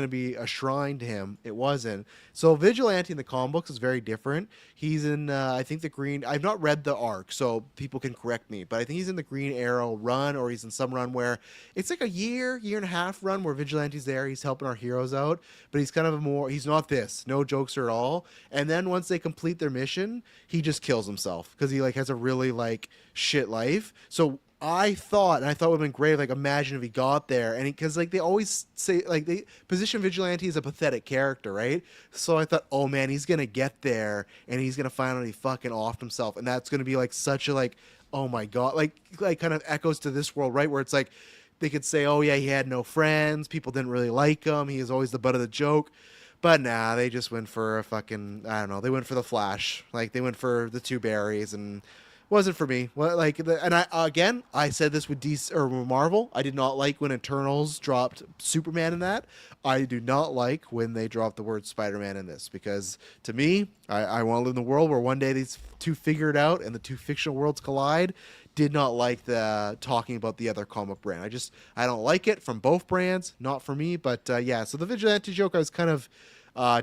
be a shrine to him. It wasn't. So Vigilante in the comic books is very different. He's in, I think the Green. I've not read the arc, so people can correct me. But I think he's in the Green Arrow run, or he's in some run where it's like a year and a half run where Vigilante's there. He's helping our heroes out, but he's kind of he's not this. No jokes at all. And then once they complete their mission, he just kills himself because he like has a really like shit life. So I thought it would have been great. Like, imagine if he got there, and because like they always say, like they position Vigilante as a pathetic character, right? So I thought, oh man, he's gonna get there, and he's gonna find out he fucking offed himself, and that's gonna be like such a like, oh my god, like kind of echoes to this world, right? Where it's like they could say, oh yeah, he had no friends, people didn't really like him, he was always the butt of the joke. But nah, they just went for a fucking, I don't know, they went for the Flash, like they went for the two berries and. wasn't for me. Well, like, and I said this with DC or Marvel. I did not like when Eternals dropped Superman in that. I do not like when they drop the word Spider-Man in this because to me, I want to live in a world where one day these two figure it out and the two fictional worlds collide. Did not like the talking about the other comic brand. I don't like it from both brands. Not for me, but yeah. So the vigilante joke, I was kind of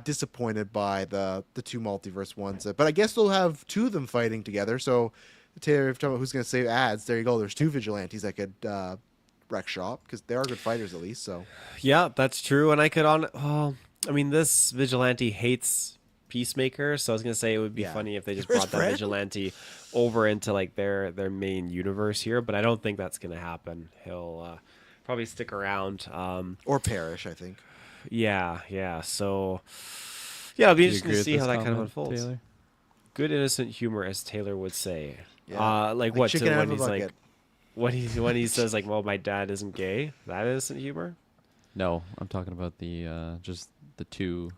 disappointed by the two multiverse ones. But I guess they'll have two of them fighting together. So Taylor, if you're talking about who's going to save ads, there you go. There's two vigilantes that could wreck shop because they are good fighters at least. So Yeah, that's true. And I could I mean, this vigilante hates Peacemaker, so I was gonna say it would be Yeah. funny if they just Where's brought that Fred? vigilante over into like their main universe here, but I don't think that's gonna happen. He'll probably stick around. or perish, I think. Yeah. So yeah, it'll be Do you interesting agree to with see this how that kind of comment, unfolds. Taylor? Good innocent humor, as Taylor would say. Yeah. Like what chicken out when of a he's like bucket. when he says like, "Well, my dad isn't gay." That innocent humor. No, I'm talking about the just the two.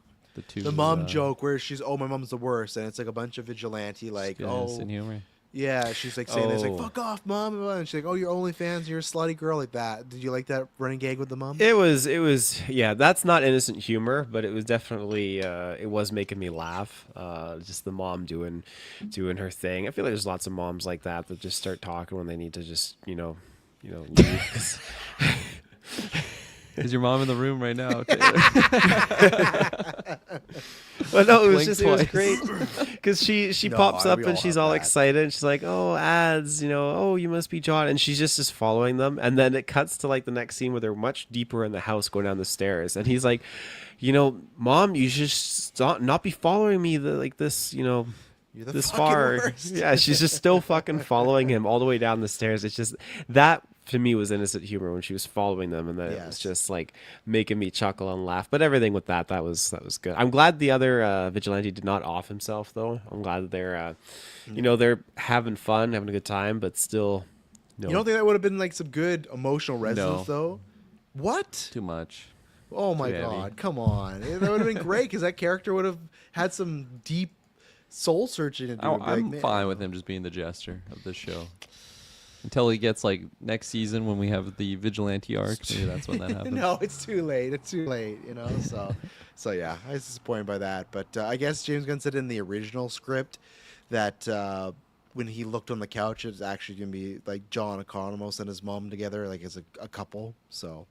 The mom joke where she's, oh, my mom's the worst, and it's like a bunch of vigilante, like, oh, innocent humor. yeah, she's like saying this, like, Oh. fuck off, mom, and she's like, oh, you're OnlyFans, you're a slutty girl, like that. Did you like that running gag with the mom? It was, yeah, that's not innocent humor, but it was definitely, it was making me laugh. Just the mom doing her thing. I feel like there's lots of moms like that just start talking when they need to just, leave. Is your mom in the room right now, Taylor? But no, it was Blink it was twice. great because she No, pops up we and all she's have all that. excited. And she's like, "Oh, ads, oh, you must be John," and she's just following them. And then it cuts to like the next scene where they're much deeper in the house, going down the stairs, and he's like, "Mom, you should not be following me like this, You're the this fucking far." worst. Yeah, she's just still fucking following him all the way down the stairs. It's just that to me was innocent humor when she was following them, and then it was Yes. just like making me chuckle and laugh. But everything with that was good. I'm glad the other vigilante did not off himself though. I'm glad that they're they're having fun, having a good time, but still. No. You don't think that would have been like some good emotional resonance, No. though? What? Too much. Oh my Too heavy. god, come on. That would have been great because that character would have had some deep soul searching to do. It'd be I'm like, fine with him just being the jester of this show. Until he gets like next season when we have the vigilante arc, maybe that's when that happens. No, it's too late. So yeah, I was disappointed by that. But I guess James Gunn said in the original script that when he looked on the couch, it's actually gonna be like John Economos and his mom together, like as a couple. So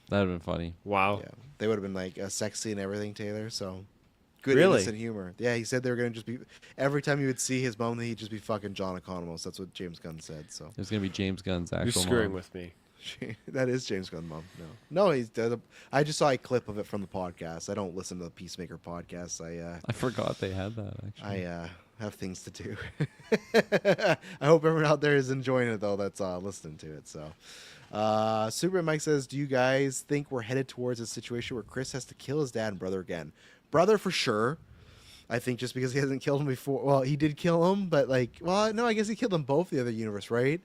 That'd have been funny. Wow. yeah, they would have been like sexy and everything, Taylor. So good Really? innocent humor. Yeah, he said they were gonna just be every time you would see his mom, he'd just be fucking John Economos. That's what James Gunn said. So There's gonna be James Gunn's You're actual screwing mom. with me. that is James Gunn, mom. No, he's dead. I just saw a clip of it from the podcast. I don't listen to the Peacemaker podcast. I forgot they had that actually. have things to do. I hope everyone out there is enjoying it though. That's listening to it. So, Super Mike says, "Do you guys think we're headed towards a situation where Chris has to kill his dad and brother again? Brother for sure. I think just because he hasn't killed him before. Well, he did kill him, but no, I guess he killed them both the other universe, right?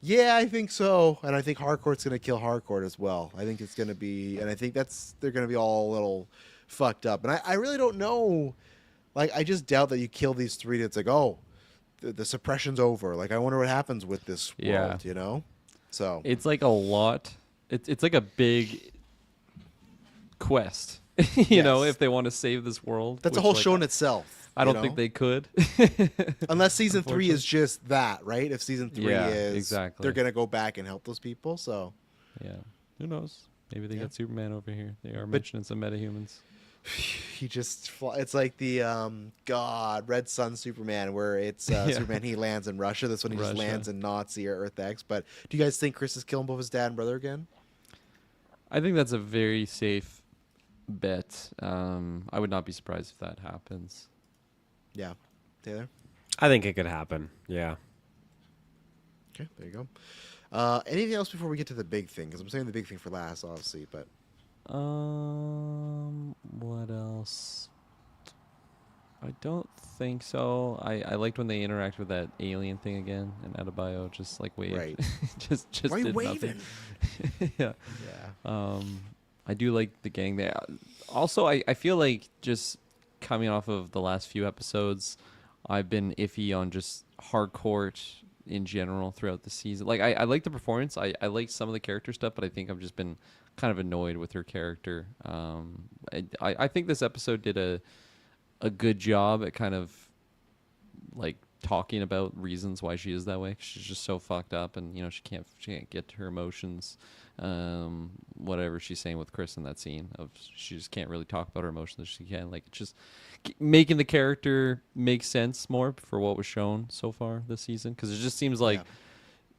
Yeah, I think so, and I think Harcourt's gonna kill Harcourt as well. I think it's gonna be, and I think they're gonna be all a little fucked up. And I really don't know. Like, I just doubt that you kill these three. It's like, oh, the suppression's over. Like, I wonder what happens with this world. Yeah. So It's like a lot. It's like a big quest. you know, Yes. if they want to save this world. that's a which, whole like, show in itself. I don't you think know? they could. Unless season 3 is just that, right? If season 3 Yeah, is exactly. they're gonna go back and help those people. So Yeah. Who knows? Maybe they Yeah. got Superman over here. They are mentioning some metahumans. he just it's like the Red Sun Superman, where it's Superman, he lands in Russia. This one he just Russia. lands in Nazi or Earth X. But do you guys think Chris is killing both his dad and brother again? I think that's a very safe bet. I would not be surprised if that happens. Yeah, Taylor. I think it could happen. Yeah. Okay, there you go. Anything else before we get to the big thing? Because I'm saying the big thing for last, obviously. But What else? I don't think so. I liked when they interacted with that alien thing again, and Adebayo just like waved. Right. just why are you did waving? nothing. Yeah. Yeah. I do like the gang there. Also, I feel like just coming off of the last few episodes, I've been iffy on just Harcourt in general throughout the season. Like I like the performance. I like some of the character stuff, but I think I've just been kind of annoyed with her character. I think this episode did a good job at kind of like talking about reasons why she is that way. She's just so fucked up, and she can't get to her emotions. Whatever she's saying with Chris in that scene, of she just can't really talk about her emotions as she can. Like, it's just making the character make sense more for what was shown so far this season, because it just seems like Yeah.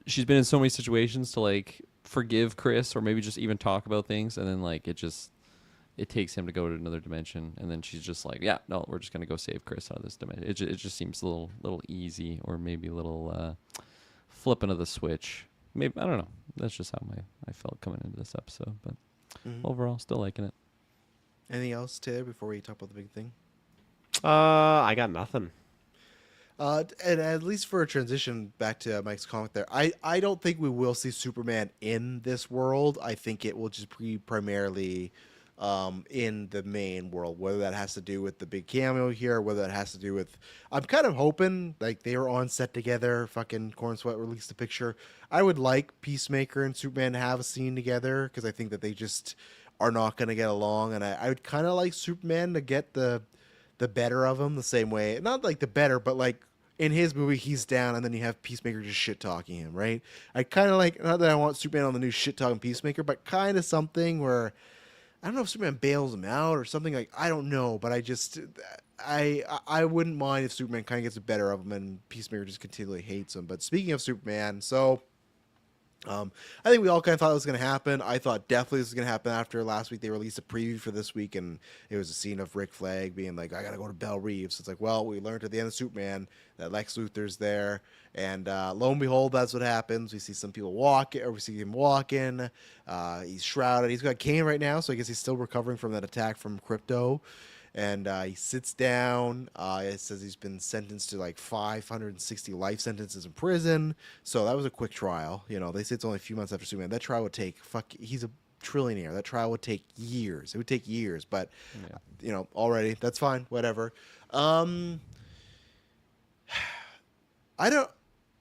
she's been in so many situations to like forgive Chris or maybe just even talk about things, and then like it takes him to go to another dimension, and then she's just like, yeah, no, we're just gonna go save Chris out of this dimension. It just seems a little easy, or maybe a little flipping of the switch. Maybe, I don't know. That's just how I felt coming into this episode, but Mhm. overall, still liking it. Anything else, Taylor, before we talk about the big thing? I got nothing. And at least for a transition back to Mike's comment there, I don't think we will see Superman in this world. I think it will just be primarily in the main world, whether that has to do with the big cameo here, whether that has to do with, I'm kind of hoping, like, they were on set together, fucking Corn Sweat released a picture. I would like Peacemaker and Superman to have a scene together, because I think that they just are not going to get along, and I would kind of like Superman to get the better of him the same way, not like the better, but like in his movie he's down, and then you have Peacemaker just shit talking him, right? I kind of like, not that I want Superman on the new shit talking Peacemaker, but kind of something where I don't know if Superman bails him out or something, like, I don't know, but I wouldn't mind if Superman kind of gets the better of him and Peacemaker just continually hates him. But speaking of Superman, so I think we all kind of thought it was going to happen. I thought definitely this was going to happen after last week. They released a preview for this week, and it was a scene of Rick Flag being like, I got to go to Belle Reeves. It's like, well, we learned at the end of Superman that Lex Luthor's there. And lo and behold, that's what happens. We see some people walk, or we see him walking. He's shrouded. He's got a cane right now, so I guess he's still recovering from that attack from Crypto. And he sits down. It says he's been sentenced to like 560 life sentences in prison. So that was a quick trial. You know, they say it's only a few months after Superman. That trial would take, he's a trillionaire. That trial would take years. It would take years. But, Yeah. you know, already, that's fine. Whatever. I don't.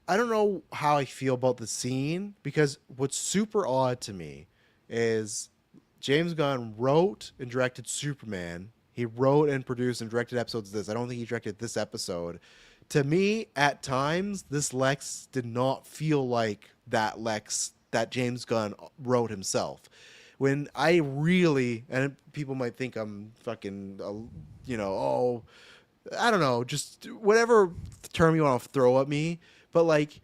I don't know how I feel about the scene, because what's super odd to me is James Gunn wrote and directed Superman. He wrote and produced and directed episodes of this. I don't think he directed this episode. To me, at times, this Lex did not feel like that Lex that James Gunn wrote himself. When I really, and people might think I'm fucking, oh, I don't know, just whatever term you want to throw at me. But like,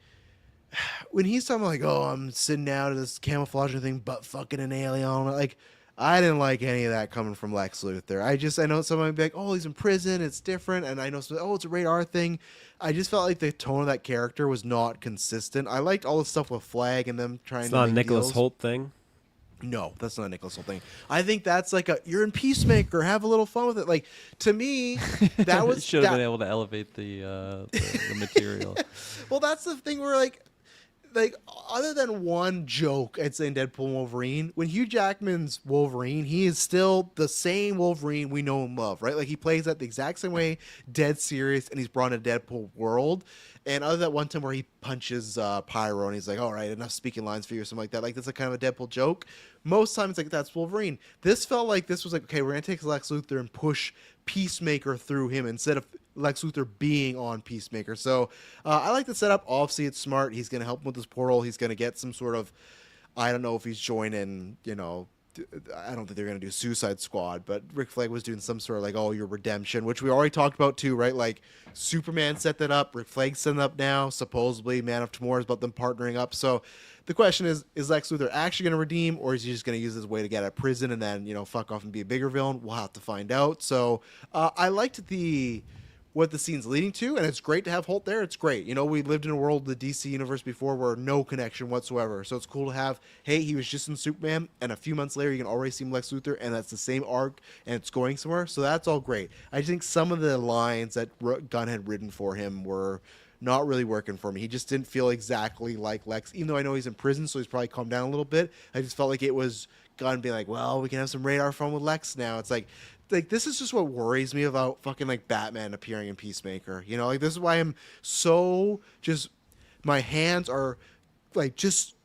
when he's talking like, oh, I'm sitting out of this camouflage thing, but fucking an alien, like, I didn't like any of that coming from Lex Luthor. I know someone might be like, oh, he's in prison, it's different, and I know some, oh, it's a radar thing. I just felt like the tone of that character was not consistent. I liked all the stuff with Flag and them trying It's to not a make Nicholas deals. Holt thing. No, that's not a Nicholas Hoult thing. I think that's like you're in Peacemaker, have a little fun with it. Like, to me, that was should have that, been able to elevate the material. well, that's the thing where like other than one joke I'd say in Deadpool and Wolverine, when Hugh Jackman's Wolverine, he is still the same Wolverine we know and love, right? Like, he plays that the exact same way, dead serious, and he's brought in a Deadpool world. And other than that one time where he punches Pyro and he's like, all right, enough speaking lines for you or something like that. Like, that's a kind of a Deadpool joke. Most times, like, that's Wolverine. This felt like this was like, okay, we're going to take Lex Luthor and push Peacemaker through him instead of Lex Luthor being on Peacemaker. So I like the setup. Obviously, it's smart. He's going to help him with this portal. He's going to get some sort of, I don't know if he's joining, I don't think they're going to do Suicide Squad, but Rick Flag was doing some sort of like, oh, your redemption, which we already talked about too, right? Like, Superman set that up. Rick Flag's setting it up now. Supposedly, Man of Tomorrow is about them partnering up. So the question is Lex Luthor actually going to redeem, or is he just going to use his way to get out of prison and then, fuck off and be a bigger villain? We'll have to find out. So I liked what the scene's leading to, and it's great to have Holt there. It's great. We lived in a world, the DC universe before, where no connection whatsoever. So it's cool to have, hey, he was just in Superman, and a few months later you can already see Lex Luthor, and that's the same arc, and it's going somewhere. So that's all great. I think some of the lines that Gunn had written for him were not really working for me. He just didn't feel exactly like Lex, even though I know he's in prison, so he's probably calmed down a little bit. I just felt like it was Gunn being like, well, we can have some radar fun with Lex now. It's like, like this is just what worries me about fucking like Batman appearing in Peacemaker. You know, like this is why I'm so just my hands are like just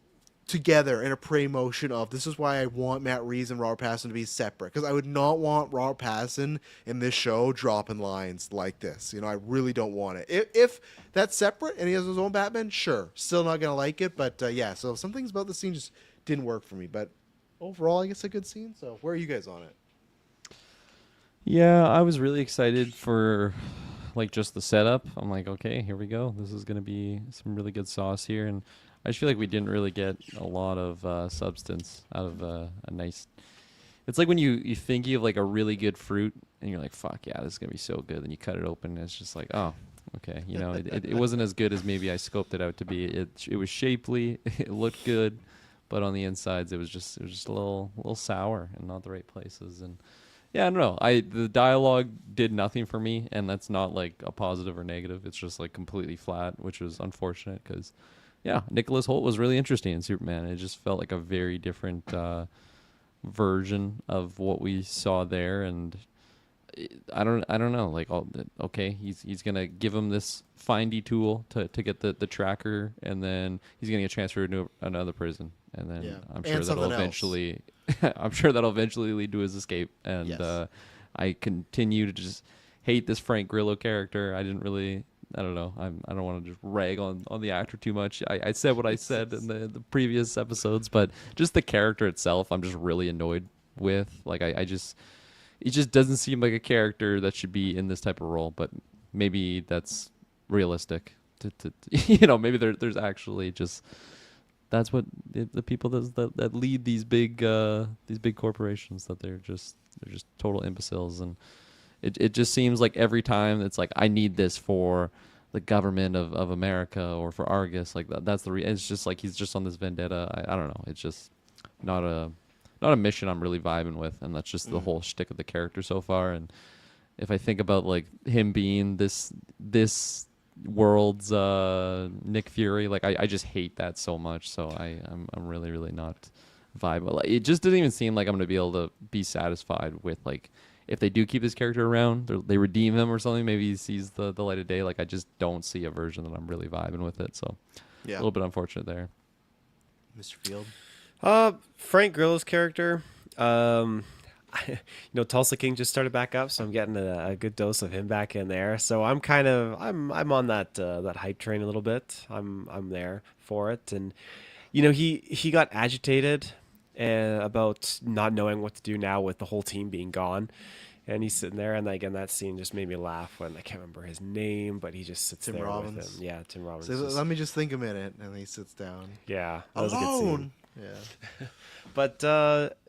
together in a pray motion of this is why I want Matt Reeves and Robert Pattinson to be separate, because I would not want Robert Pattinson in this show dropping lines like this. You know, I really don't want it. If that's separate and he has his own Batman, sure, still not gonna like it. But yeah, so some things about the scene just didn't work for me. But overall, I guess a good scene. So where are you guys on it? Yeah, I was really excited for like just the setup. I'm like, okay, here we go. This is gonna be some really good sauce here, and I just feel like we didn't really get a lot of substance out of a nice. It's like when you think you have like a really good fruit, and you're like, fuck yeah, this is gonna be so good. Then you cut it open, and it's just like, oh, okay, you know, it wasn't as good as maybe I scoped it out to be. It was shapely, it looked good, but on the insides, it was just a little sour and not the right places. And yeah, I don't know. The dialogue did nothing for me, and that's not like a positive or negative. It's just like completely flat, which was unfortunate because, yeah, Nicholas Hoult was really interesting in Superman. It just felt like a very different version of what we saw there, and I don't know. Like, okay, he's gonna give him this findy tool to get the tracker, and then he's gonna get transferred to another prison, and then Yeah. I'm And sure that'll something else. eventually, I'm sure that'll eventually lead to his escape. And Yes. I continue to just hate this Frank Grillo character. I didn't really. I don't know. I don't want to just rag on the actor too much. I said what I said in the previous episodes, but just the character itself, I'm just really annoyed with. Like I just it just doesn't seem like a character that should be in this type of role, but maybe that's realistic to maybe there's actually just that's what the people that lead these big corporations, that they're just total imbeciles. And it just seems like every time it's like, I need this for the government of America or for Argus, like that's it's just like he's just on this vendetta. I don't know, it's just not a mission I'm really vibing with, and that's just the whole shtick of the character so far. And if I think about like him being this world's Nick Fury, like I just hate that so much. So I'm really really not vibing. Like, it just doesn't even seem like I'm gonna be able to be satisfied with, like, if they do keep this character around, they redeem him or something. Maybe he sees the light of day. Like, I just don't see a version that I'm really vibing with it. So a Yeah. little bit unfortunate there. Mr. Field. Frank Grillo's character. Tulsa King just started back up, so I'm getting a good dose of him back in there. So I'm on that hype train a little bit. I'm there for it, and he got agitated about not knowing what to do now with the whole team being gone. And he's sitting there, and again, that scene just made me laugh when I can't remember his name, but he just sits Tim there Robbins. with him. Yeah, Tim Robbins. So let me just think a minute, and he sits down. Yeah, that was a good scene. Alone. Yeah. But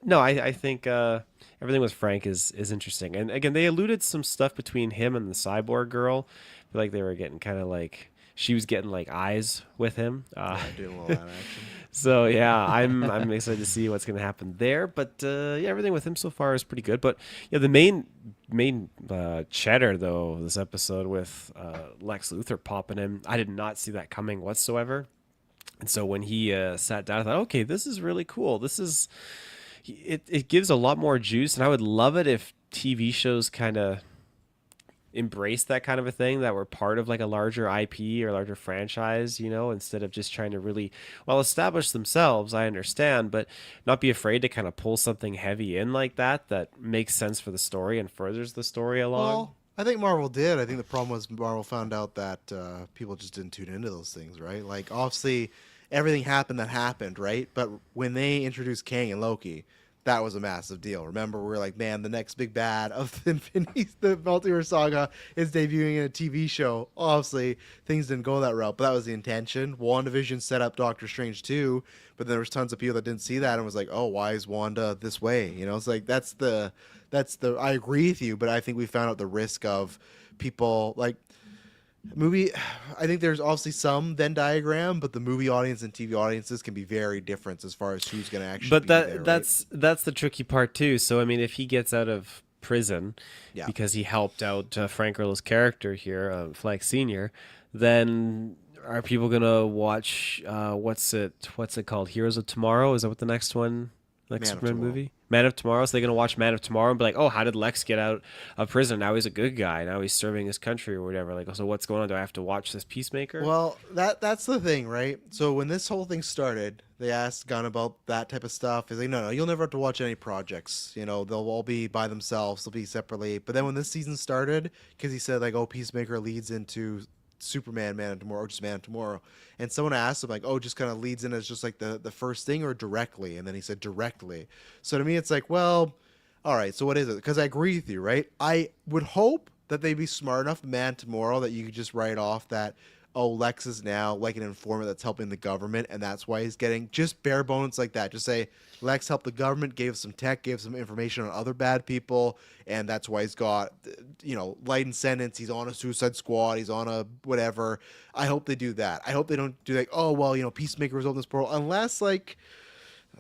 no, I think everything with Frank is interesting. And again, they alluded some stuff between him and the cyborg girl. I feel like they were getting kind of like, she was getting like eyes with him. Yeah, doing all that action. So yeah, I'm excited to see what's going to happen there. But yeah, everything with him so far is pretty good. But yeah, the main cheddar though this episode with Lex Luthor popping in, I did not see that coming whatsoever. And so when he sat down, I thought, okay, this is really cool. It gives a lot more juice, and I would love it if TV shows kind of embrace that kind of a thing, that were part of like a larger IP or larger franchise, instead of just trying to really, well, establish themselves. I understand, but not be afraid to kind of pull something heavy in like that makes sense for the story and furthers the story along. Well, I think Marvel did. I think the problem was Marvel found out that people just didn't tune into those things, right? Like, obviously, everything happened that happened, right? But when they introduced Kang and Loki, that was a massive deal. Remember, we were like, man, the next big bad of the Multiverse Saga is debuting in a TV show. Obviously, things didn't go that route, but that was the intention. WandaVision set up Doctor Strange too, but there was tons of people that didn't see that and was like, oh, why is Wanda this way? It's like that's the I agree with you, but I think we found out the risk of people like movie. I think there's obviously some Venn diagram, but the movie audience and TV audiences can be very different as far as who's going to actually. But be there, that's the tricky part too. So I mean, if he gets out of prison Yeah. because he helped out Frank Grillo's character here, Flex Senior, then are people gonna watch what's it called? Heroes of Tomorrow? Is that what the next Man of Superman Tomorrow. movie? Man of Tomorrow. So they're gonna watch Man of Tomorrow and be like, "Oh, how did Lex get out of prison? Now he's a good guy. Now he's serving his country or whatever." Like, so what's going on? Do I have to watch this Peacemaker? Well, that's the thing, right? So when this whole thing started, they asked Gunn about that type of stuff. He's like, no, you'll never have to watch any projects. You know, they'll all be by themselves. They'll be separately. But then when this season started, because he said like, oh, Peacemaker leads into Superman, Man of Tomorrow, or just Man of Tomorrow, and someone asked him like, oh, just kind of leads in as just like the first thing or directly, and then he said directly. So to me, it's like, well, all right, so what is it? Because I agree with you, right? I would hope that they'd be smart enough, Man Tomorrow, that you could just write off that, oh, Lex is now like an informant that's helping the government, and that's why he's getting just bare bones like that. Just say Lex helped the government, gave some tech, gave some information on other bad people, and that's why he's got, lightened sentence. He's on a suicide squad. He's on a whatever. I hope they do that. I hope they don't do like, oh, well, Peacemaker was on this portal, unless like.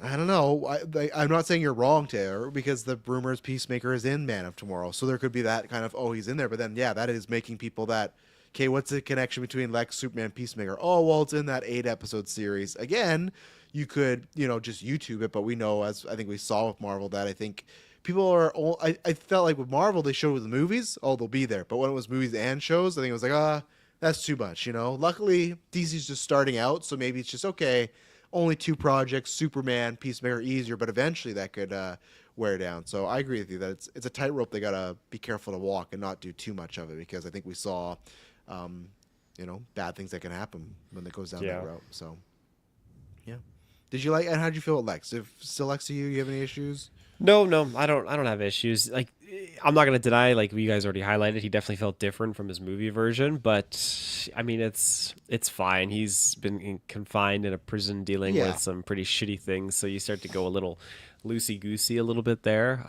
I don't know. I'm not saying you're wrong, Taylor, because the rumors Peacemaker is in Man of Tomorrow. So there could be that kind of, oh, he's in there. But then, yeah, that is making people that, okay, what's the connection between Lex, Superman, Peacemaker? Oh, well, it's in that 8-episode series. Again, you could, just YouTube it. But we know, as I think we saw with Marvel, that I think people are, I felt like with Marvel, they showed with the movies, oh, they'll be there. But when it was movies and shows, I think it was like, that's too much, Luckily, DC's just starting out. So maybe it's just, okay, only 2 projects, Superman, Peacemaker, easier, but eventually that could wear down. So I agree with you that it's a tightrope they gotta be careful to walk and not do too much of it, because I think we saw, bad things that can happen when it goes down that route. So, yeah. Did you like? And how did you feel with Lex? If still Lex to you, you have any issues? No, I don't have issues. Like, I'm not gonna deny, like you guys already highlighted, he definitely felt different from his movie version. But I mean, it's fine. He's been confined in a prison dealing with some pretty shitty things, so you start to go a little loosey goosey a little bit there.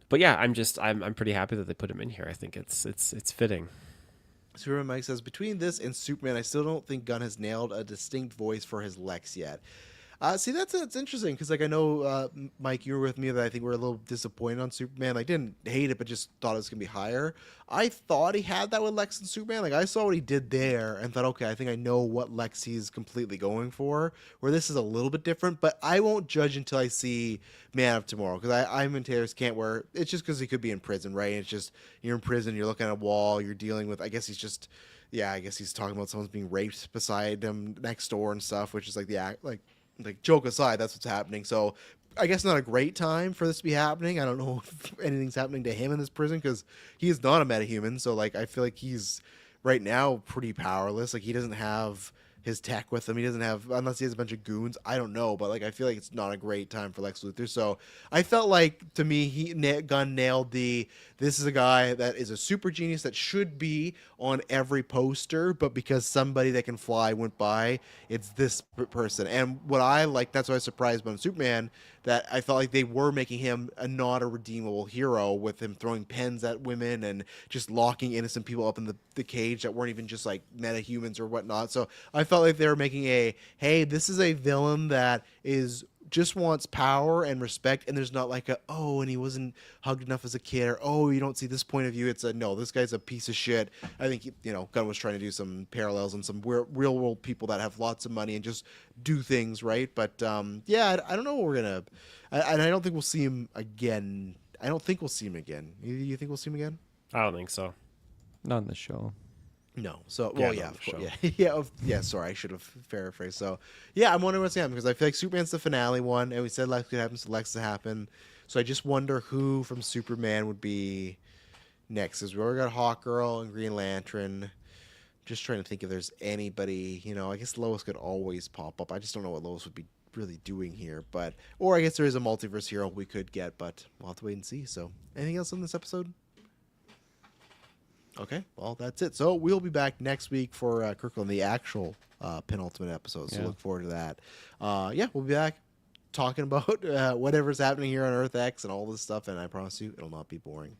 But yeah, I'm pretty happy that they put him in here. I think it's fitting. Superman Mike says, between this and Superman, I still don't think Gunn has nailed a distinct voice for his Lex yet. See, that's interesting, because like I know, Mike, you were with me that I think we're a little disappointed on Superman. Like, didn't hate it, but just thought it was gonna be higher. I thought he had that with Lex and Superman. Like, I saw what he did there and thought, okay, I think I know what Lex he's completely going for. Where this is a little bit different, but I won't judge until I see Man of Tomorrow, because I'm in Taylor's camp where it's just because he could be in prison, right? And it's just you're in prison, you're looking at a wall, you're dealing with. I guess he's just. Yeah, I guess he's talking about someone's being raped beside him next door and stuff, which is like the act, like joke aside, that's what's happening. So I guess not a great time for this to be happening. I don't know if anything's happening to him in this prison, because he is not a metahuman. So like I feel like he's right now pretty powerless. Like he doesn't have his tech with him. He doesn't have, unless he has a bunch of goons. I don't know, but like I feel like it's not a great time for Lex Luthor. So I felt like, to me, Gunn nailed this is a guy that is a super genius that should be on every poster, but because somebody that can fly went by, it's this person. And what I like, that's why I was surprised about Superman, that I felt like they were making him not a redeemable hero, with him throwing pens at women and just locking innocent people up in the cage that weren't even just like metahumans or whatnot. So I felt like they were making hey, this is a villain that is just wants power and respect, and there's not like and he wasn't hugged enough as a kid, or you don't see this point of view. It's no, this guy's a piece of shit. I think Gunn was trying to do some parallels on some real world people that have lots of money and just do things right. But yeah, I don't know what we're gonna, and I don't think we'll see him again. I don't think we'll see him again. You think we'll see him again? I don't think so. Not in the show. No. So, Yeah, well, yeah, of course, yeah. Sorry, I should have paraphrased. So, yeah, I'm wondering what's going to happen, because I feel like Superman's the finale one, and we said Lex could happen, so Lex to happen. So I just wonder who from Superman would be next. Because we already got Hawkgirl and Green Lantern. Just trying to think if there's anybody. I guess Lois could always pop up. I just don't know what Lois would be really doing here, or I guess there is a multiverse hero we could get, but we'll have to wait and see. So, anything else in this episode? Okay, well, that's it. So we'll be back next week for Kirkland, the actual penultimate episode. So look forward to that. Yeah, we'll be back talking about whatever's happening here on Earth X and all this stuff, and I promise you it'll not be boring.